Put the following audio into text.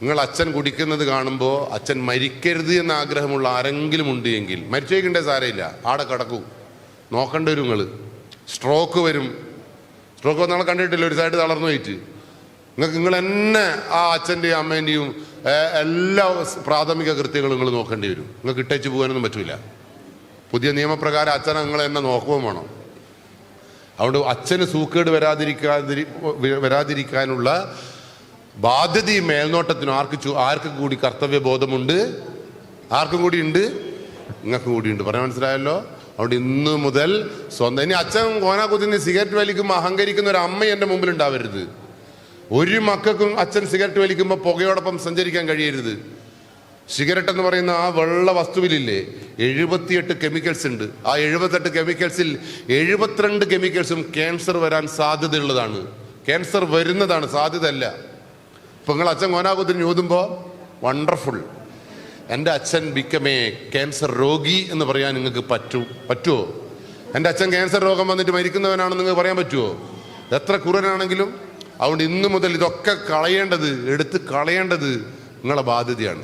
നിങ്ങൾ അച്ഛൻ കുടിക്കുന്നത് കാണുമ്പോൾ അച്ഛൻ മരിക്കരുത് എന്ന ആഗ്രഹമുള്ള ആരെങ്കിലും ഉണ്ട് എങ്കിൽ മരിച്ചേക്കണ്ടേ സാരമില്ല, ആടെ കിടക്കൂ, നോക്കേണ്ടി വരും. സ്ട്രോക്ക് വരും. സ്ട്രോക്ക് വന്നാളെ കണ്ടിട്ടില്ല, ഒരു സൈഡ് തളർന്നു പോയിട്ട്. നിങ്ങൾ തന്നെ ആ അച്ഛൻ്റെയും അമ്മേൻ്റെയും എല്ലാ പ്രാഥമിക കൃത്യങ്ങളും നിങ്ങൾ നോക്കേണ്ടി വരും. നിങ്ങൾക്ക് ഇട്ടേച്ച് പോകാനൊന്നും പറ്റൂല. പുതിയ നിയമപ്രകാരം അച്ഛനെ നിങ്ങൾ എന്നെ നോക്കുകയും വേണം. അതുകൊണ്ട് അച്ഛന് സൂക്കേട് വരാതിരിക്കാനുള്ള ബാധ്യതയും മേൽനോട്ടത്തിനും ആർക്കും കൂടി കർത്തവ്യബോധമുണ്ട്. ആർക്കും കൂടി ഉണ്ട്? നിങ്ങൾക്ക് കൂടിയുണ്ട്. പറയാൻ മനസ്സിലായല്ലോ? അതുകൊണ്ട് ഇന്ന് മുതൽ സ്വന്തം ഇനി അച്ഛൻ കോനാക്കുത്തിന് സിഗരറ്റ് വലിക്കുമ്പോൾ അഹങ്കരിക്കുന്ന ഒരു അമ്മ എൻ്റെ മുമ്പിൽ ഉണ്ടാവരുത്. ഒരു മക്കൾക്കും അച്ഛൻ സിഗരറ്റ് വലിക്കുമ്പോൾ പുകയോടൊപ്പം സഞ്ചരിക്കാൻ കഴിയരുത്. സിഗരറ്റ് എന്ന് പറയുന്ന ആ വെള്ള വസ്തുവിലില്ലേ 78 കെമിക്കൽസ് ഉണ്ട്. ആ 78 കെമിക്കൽസിൽ 72 കെമിക്കൽസും ക്യാൻസർ വരാൻ സാധ്യതയുള്ളതാണ്. ക്യാൻസർ വരുന്നതാണ്, സാധ്യത അല്ല. ഇപ്പം നിങ്ങൾ അച്ഛൻ കോനാകുത്തിന് ഊതുമ്പോൾ വണ്ടർഫുൾ, എൻ്റെ അച്ഛൻ ബിക്കമേ ക്യാൻസർ രോഗി എന്ന് പറയാൻ നിങ്ങൾക്ക് പറ്റുമോ? എൻ്റെ അച്ഛൻ ക്യാൻസർ രോഗം വന്നിട്ട് മരിക്കുന്നവനാണെന്ന് നിങ്ങൾക്ക് പറയാൻ പറ്റുമോ? എത്ര ക്രൂരനാണെങ്കിലും. അതുകൊണ്ട് ഇന്നു മുതൽ ഇതൊക്കെ എടുത്ത് കളയേണ്ടത് നിങ്ങളുടെ ബാധ്യതയാണ്.